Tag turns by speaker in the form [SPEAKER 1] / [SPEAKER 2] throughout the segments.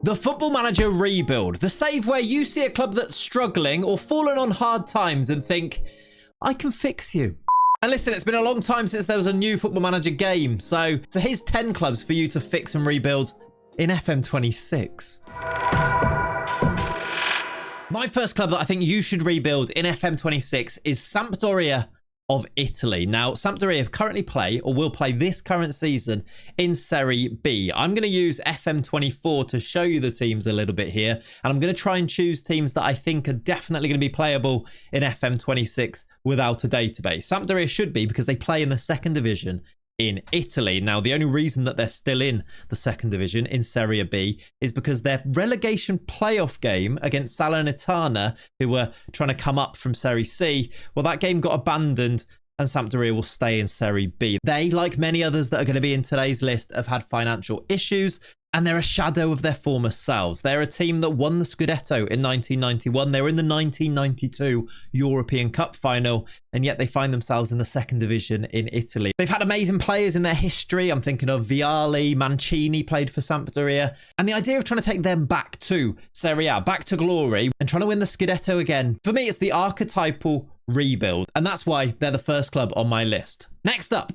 [SPEAKER 1] The Football Manager Rebuild, the save where you see a club that's struggling or fallen on hard times and think, I can fix you. And listen, it's been a long time since there was a new Football Manager game, so here's 10 clubs for you to fix and rebuild in FM26. My first club that I think you should rebuild in FM26 is Sampdoria of Italy. Now, Sampdoria currently play or will play this current season in Serie B. I'm going to use FM24 to show you the teams a little bit here, and I'm going to try and choose teams that I think are definitely going to be playable in FM26 without a database. Sampdoria should be, because they play in the second division in Italy. Now, the only reason that they're still in the second division in Serie B is because their relegation playoff game against Salernitana, who were trying to come up from Serie C, well, that game got abandoned and Sampdoria will stay in Serie B. They, like many others that are going to be in today's list, have had financial issues, and they're a shadow of their former selves. They're a team that won the Scudetto in 1991. They were in the 1992 European Cup final, and yet they find themselves in the second division in Italy. They've had amazing players in their history. I'm thinking of Vialli, Mancini played for Sampdoria. And the idea of trying to take them back to Serie A, back to glory, and trying to win the Scudetto again, for me, it's the archetypal rebuild. And that's why they're the first club on my list. Next up,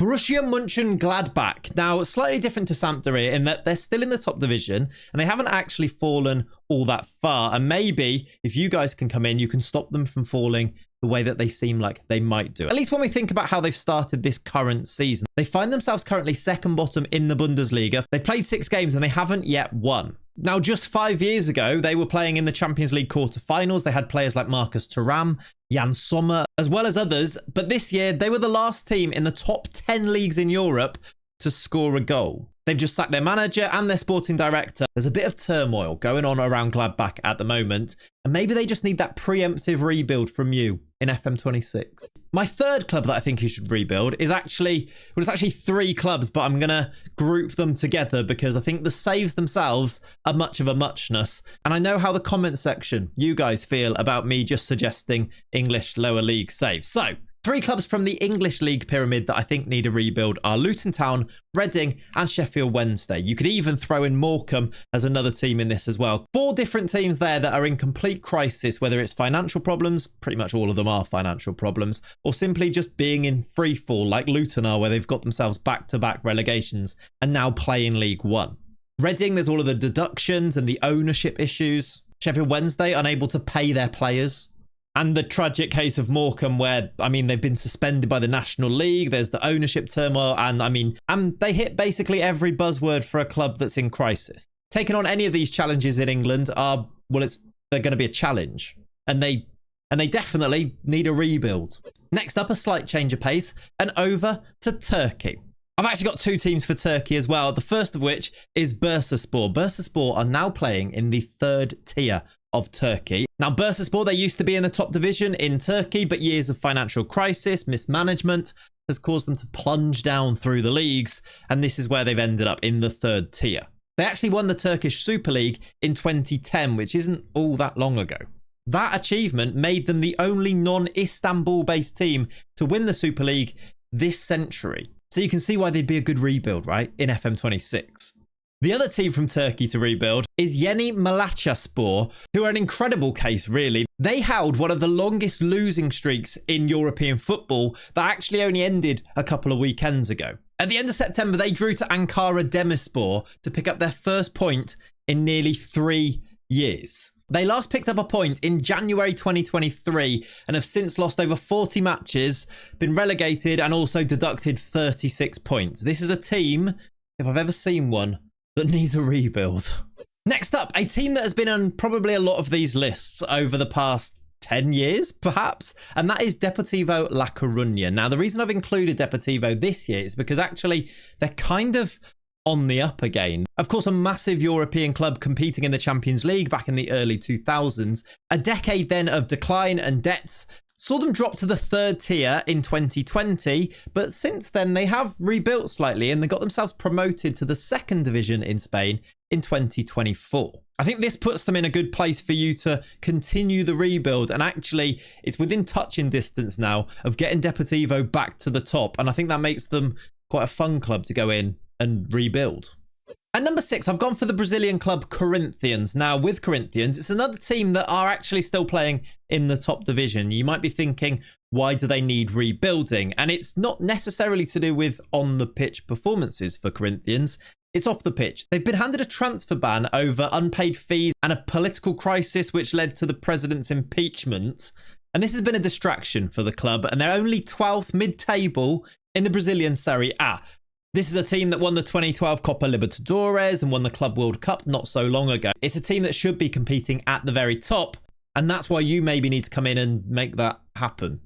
[SPEAKER 1] Borussia Mönchengladbach. Now, slightly different to Sampdoria in that they're still in the top division and they haven't actually fallen all that far. And maybe if you guys can come in, you can stop them from falling the way that they seem like they might do. At least when we think about how they've started this current season, they find themselves currently second bottom in the Bundesliga. They've played 6 games and they haven't yet won. Now, just 5 years ago, they were playing in the Champions League quarterfinals. They had players like Marcus Thuram, Jan Sommer, as well as others. But this year, they were the last team in the top 10 leagues in Europe to score a goal. They've just sacked their manager and their sporting director. There's a bit of turmoil going on around Gladbach at the moment, and maybe they just need that preemptive rebuild from you in FM26. My third club that I think you should rebuild is actually, well, it's actually 3 clubs, but I'm going to group them together because I think the saves themselves are much of a muchness. And I know how the comment section, you guys feel about me just suggesting English lower league saves. So, 3 clubs from the English League pyramid that I think need a rebuild are Luton Town, Reading and Sheffield Wednesday. You could even throw in Morecambe as another team in this as well. 4 different teams there that are in complete crisis, whether it's financial problems, pretty much all of them are financial problems, or simply just being in free fall like Luton are, where they've got themselves back-to-back relegations and now play in League One. Reading, there's all of the deductions and the ownership issues. Sheffield Wednesday, unable to pay their players. And the tragic case of Morecambe where, I mean, they've been suspended by the National League. There's the ownership turmoil. And they hit basically every buzzword for a club that's in crisis. Taking on any of these challenges in England are, well, they're going to be a challenge. And they definitely need a rebuild. Next up, a slight change of pace and over to Turkey. I've actually got 2 teams for Turkey as well. The first of which is Bursaspor. Bursaspor are now playing in the 3rd tier of Turkey. Now, Bursaspor, they used to be in the top division in Turkey, but years of financial crisis, mismanagement has caused them to plunge down through the leagues, and this is where they've ended up in the 3rd tier. They actually won the Turkish Super League in 2010, which isn't all that long ago. That achievement made them the only non-Istanbul-based team to win the Super League this century. So you can see why they'd be a good rebuild, right, in FM26. The other team from Turkey to rebuild is Yeni Malatyaspor, who are an incredible case, really. They held one of the longest losing streaks in European football that actually only ended a couple of weekends ago. At the end of September, they drew to Ankara Demirspor to pick up their first point in nearly 3 years. They last picked up a point in January 2023 and have since lost over 40 matches, been relegated and also deducted 36 points. This is a team, if I've ever seen one, that needs a rebuild. Next up, a team that has been on probably a lot of these lists over the past 10 years, perhaps, and that is Deportivo La Coruña. Now, the reason I've included Deportivo this year is because actually they're kind of on the up again. Of course, a massive European club competing in the Champions League back in the early 2000s. A decade then of decline and debts saw them drop to the 3rd tier in 2020, but since then they have rebuilt slightly and they got themselves promoted to the 2nd division in Spain in 2024. I think this puts them in a good place for you to continue the rebuild, and actually it's within touching distance now of getting Deportivo back to the top, and I think that makes them quite a fun club to go in and rebuild. At number 6, I've gone for the Brazilian club Corinthians. Now, with Corinthians, it's another team that are actually still playing in the top division. You might be thinking, why do they need rebuilding? And it's not necessarily to do with on-the-pitch performances for Corinthians. It's off the pitch. They've been handed a transfer ban over unpaid fees and a political crisis which led to the president's impeachment. And this has been a distraction for the club, and they're only 12th mid-table in the Brazilian Serie A. This is a team that won the 2012 Copa Libertadores and won the Club World Cup not so long ago. It's a team that should be competing at the very top, and that's why you maybe need to come in and make that happen.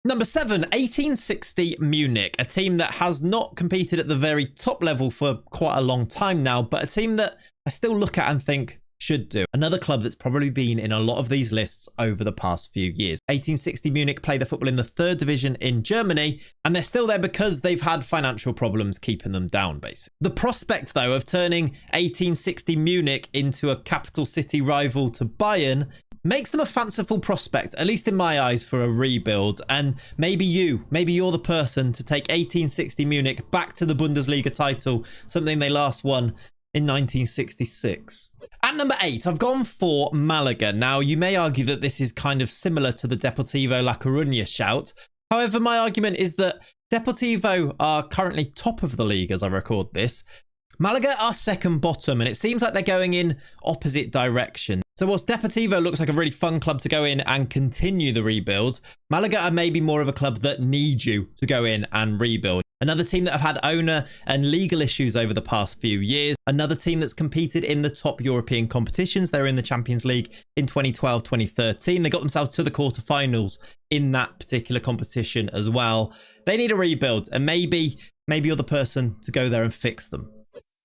[SPEAKER 1] Number 7, 1860 Munich, a team that has not competed at the very top level for quite a long time now, but a team that I still look at and think should do. Another club that's probably been in a lot of these lists over the past few years. 1860 Munich play their football in the 3rd division in Germany, and they're still there because they've had financial problems keeping them down, basically. The prospect, though, of turning 1860 Munich into a capital city rival to Bayern makes them a fanciful prospect, at least in my eyes, for a rebuild. And maybe you're the person to take 1860 Munich back to the Bundesliga title, something they last won in 1966. At number 8, I've gone for Malaga. Now, you may argue that this is kind of similar to the Deportivo La Coruña shout. However, my argument is that Deportivo are currently top of the league as I record this. Malaga are second bottom, and it seems like they're going in opposite direction. So whilst Deportivo looks like a really fun club to go in and continue the rebuild, Malaga are maybe more of a club that need you to go in and rebuild. Another team that have had owner and legal issues over the past few years. Another team that's competed in the top European competitions. They were in the Champions League in 2012, 2013. They got themselves to the quarterfinals in that particular competition as well. They need a rebuild, and maybe you're the person to go there and fix them.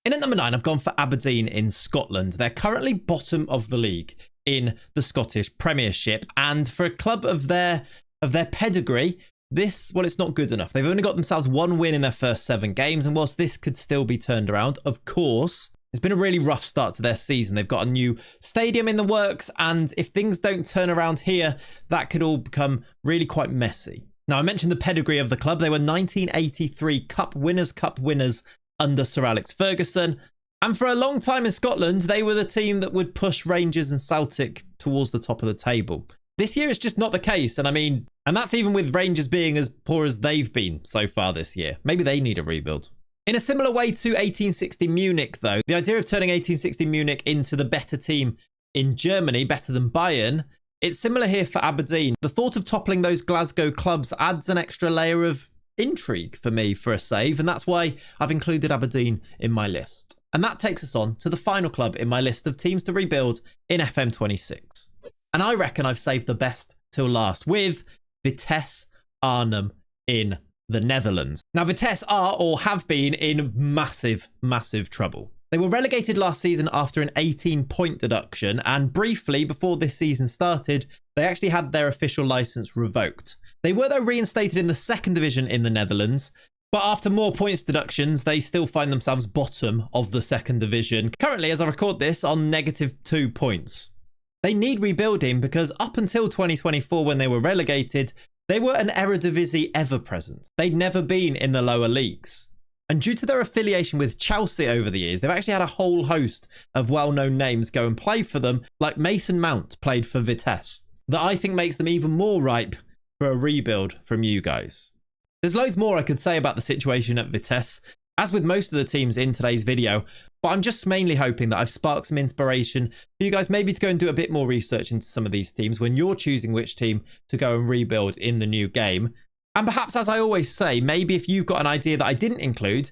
[SPEAKER 1] In at number 9, I've gone for Aberdeen in Scotland. They're currently bottom of the league in the Scottish Premiership, and for a club of their pedigree, it's not good enough. They've only got themselves one win in their first 7 games, and whilst this could still be turned around, of course, it's been a really rough start to their season. They've got a new stadium in the works, and if things don't turn around here, that could all become really quite messy. Now, I mentioned the pedigree of the club. They were 1983 Cup winners under Sir Alex Ferguson. And for a long time in Scotland, they were the team that would push Rangers and Celtic towards the top of the table. This year, it's just not the case. And that's even with Rangers being as poor as they've been so far this year. Maybe they need a rebuild. In a similar way to 1860 Munich, though, the idea of turning 1860 Munich into the better team in Germany, better than Bayern, it's similar here for Aberdeen. The thought of toppling those Glasgow clubs adds an extra layer of intrigue for me for a save, and that's why I've included Aberdeen in my list. And that takes us on to the final club in my list of teams to rebuild in FM26. And I reckon I've saved the best till last with Vitesse Arnhem in the Netherlands. Now, Vitesse are or have been in massive trouble. They were relegated last season after an 18-point deduction, and briefly before this season started, they actually had their official licence revoked. They were, though, reinstated in the 2nd division in the Netherlands, but after more points deductions, they still find themselves bottom of the 2nd division, currently, as I record this, on -2 points. They need rebuilding because up until 2024, when they were relegated, they were an Eredivisie ever-present. They'd never been in the lower leagues. And due to their affiliation with Chelsea over the years, they've actually had a whole host of well-known names go and play for them, like Mason Mount played for Vitesse, that I think makes them even more ripe for a rebuild from you guys. There's loads more I could say about the situation at Vitesse, as with most of the teams in today's video, but I'm just mainly hoping that I've sparked some inspiration for you guys maybe to go and do a bit more research into some of these teams when you're choosing which team to go and rebuild in the new game. And perhaps, as I always say, maybe if you've got an idea that I didn't include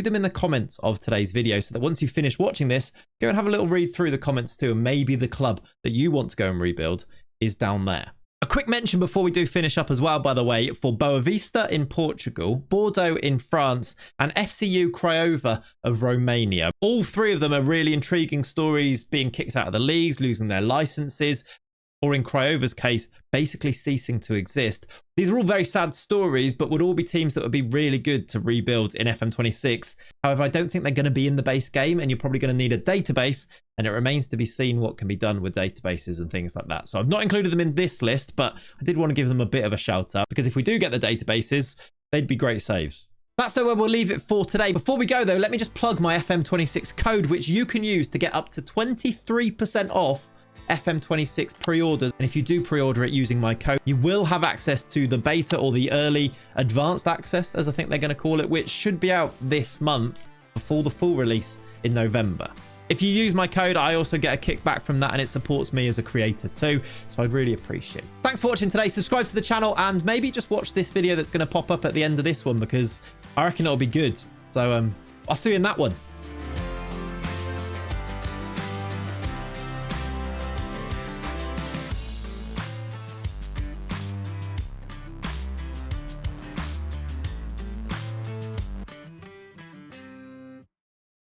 [SPEAKER 1] them in the comments of today's video, so that once you finish watching this, go and have a little read through the comments too, and maybe the club that you want to go and rebuild is down there. A quick mention before we do finish up as well, by the way, for Boa Vista in Portugal, Bordeaux in France, and FCU Craiova of Romania. All 3 of them are really intriguing stories, being kicked out of the leagues, losing their licenses, or in Craiova's case, basically ceasing to exist. These are all very sad stories, but would all be teams that would be really good to rebuild in FM26. However, I don't think they're going to be in the base game, and you're probably going to need a database, and it remains to be seen what can be done with databases and things like that. So I've not included them in this list, but I did want to give them a bit of a shout out, because if we do get the databases, they'd be great saves. That's where we'll leave it for today. Before we go, though, let me just plug my FM26 code, which you can use to get up to 23% off FM26 pre-orders. And if you do pre-order it using my code, you will have access to the beta or the early advanced access, as I think they're going to call it, which should be out this month before the full release in November. If you use my code, I also get a kickback from that, and it supports me as a creator too, so I'd really appreciate it. Thanks for watching today. Subscribe to the channel and maybe just watch this video that's going to pop up at the end of this one, because I reckon it'll be good. So I'll see you in that one.